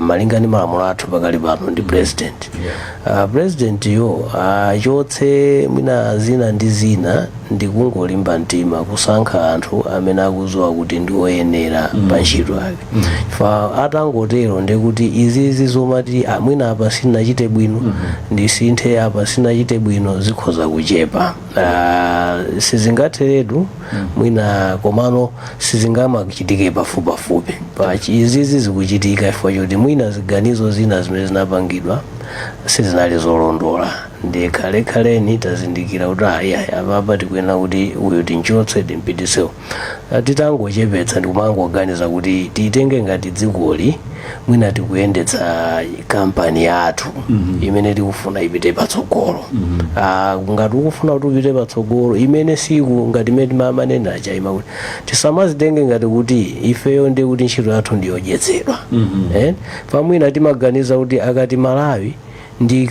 malinga ndi malamulo athu pakali pano ndi president president yo achotse mwina zina ndi zina ndikungolimba mtima kusankha anthu amene akudziwa kuti ndi oyenera pa ntchito yake fa atangotero ndikuti izizi zomati mwina apa sinachite bwino ndisinthe apa sinachite bwino zikhoza kuchepa sizingatheretu mwina komano sizingamachitikire pafupipafupi pa izizi zikuchitika ifo choti mwina ziganizo zina zimene zinapangidwa sizinali zolondola ndi khalekhaleni tazindikira kuti apa tikuyenera kuti uyu tinchotse timpitisewo titangochepetsa ndikumangoganiza kuti titenge ngati dzikoli mwina tikuyendetsa kampani yathu imene tikufuna ipite patsogolo ngati ukufuna kuti upite patsogolo imene siku ngati imene mamanena achayima kuti tisamazitenge ngati kuti ifeyo ndi kuti ntchito yathu ndiyodyetsedwa pamwina timaganiza kuti akati Malawi ndi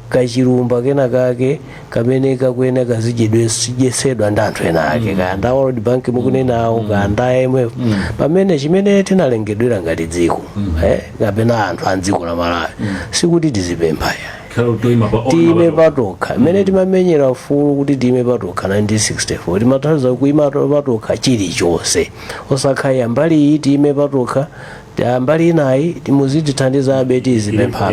kachilumba kena kake kamene kakuyenera kazidyetsedwa ndi anthu ena ake kanda World Bank mukunenawo kanda IMF pamene chimene tinalengedwera ngati dziko kapena anthu a dziko la Malawi sikuti tizipempha time patokha imene timamenyera ufulu kuti time patokha 1964 timathandiza kuima patokha chilichonse osakhala mbali iyi time patokha mbali inayi timuzitithandiza abe tizipempha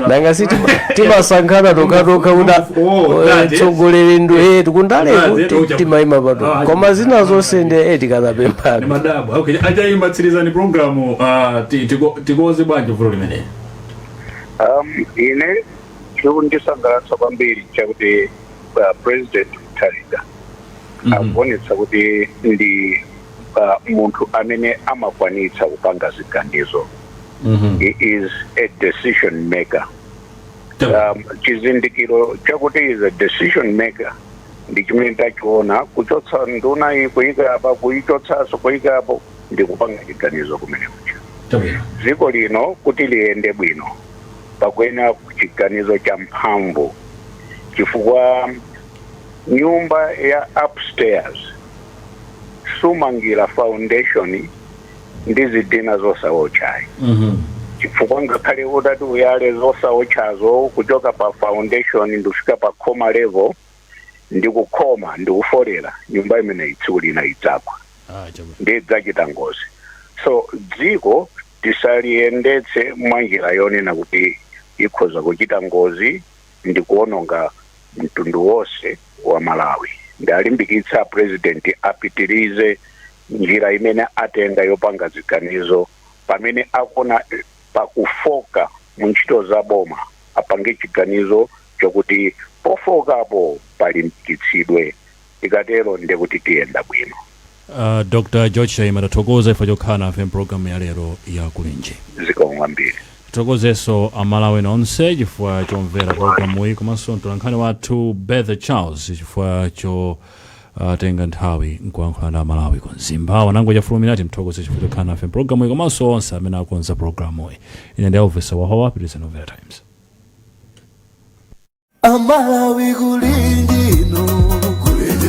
nanga si timasankhana tokha kuti tsogolere ndu tikundaleko timaima patokha koma zina zonse ndi tikanapempha madabo okay achayimatsirizani programu tikoze bwanji vulo limene ine chikundisangalatsa kwambiri chakuti president Mutharika akuonetsa kuti ndi munthu amene amakwanitsa kupanga ziganizo. He is a decision maker. Chizindikiro chakuti is a decision maker ndi chimene tachiona kuchotsa nduna iyi kuyika apa kuichotsaso kuyika apo ndi kupanga chiganizo kumene kucha. Dziko lino kuti liyende bwino pakuyenera chiganizo cha mphamvu chifukwa nyumba ya upstairs sumangira foundation ndi zidina zosawochayi chifukwa ngakhale udati uyale zosawochazo kuchoka pa foundation ndikufika pa khoma level ndikukhoma ndikufolera nyumba imene itsiku lina idzagwa ndidzachita ngozi. So dziko tisaliyendetse mwanjira yonena kuti ikhoza kuchita ngozi ndikuononga mtundu wonse wa Malawi. Ndalimbikitsa president apitirize njira imene atenga yopanga ziganizo pamene akona pakufoka mu ntchito za boma apange chiganizo chokuti pofokapo palimbikitsidwe ikatero ndekuti tiyenda bwino. Dr. George Chayima tathokoza ifa chokhala nafe mpulogalamu ya lero ya Kulinji. Zikomo kwambiri. Tathokozenso Amalawi nonse chifukwa chomvera pulogalamu iyi komanso mtolankhani wathu Beth Charles chifukwa tenga nthawi nkuyankhula na Malawi kunzimba wanango chafuluminati mthokoze chifukwa chokhala nafe mpulogalamu iyi komanso onse amene akonza pulogalamu iyi. Ine ndi Elvis Wahowa pitiriza Novera Times. Amalawi kulinji no kulinji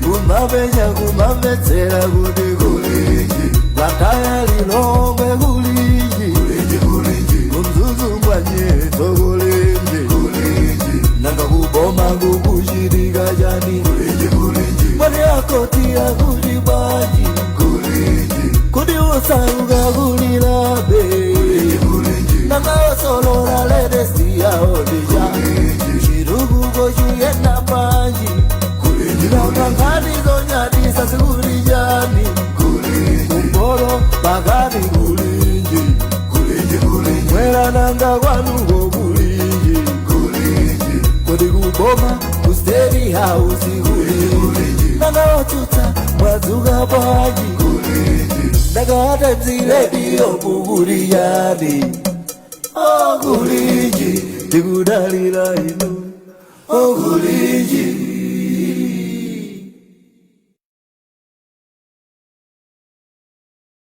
kumabenya kumabetsera kuti kulinji gataya lilongwe kulinji kumzuzu mwanyeto kulinji nanga kuboma kukushirika jani mwani akoti ya kujibaji kudi usauga kulilabe nanga solora ledesi ya odija Yena manji Nanga ngani zonyati sasikulijani Kumbolo bagani kulinji Mwela nanga wanugo kulinji Kodi kuboma kusteri hausi kulinji Nanga otuta mwazuga baji Nanga hata mzile diyo kukulijani Oh kulinji Tikudalila inu Oh kulinji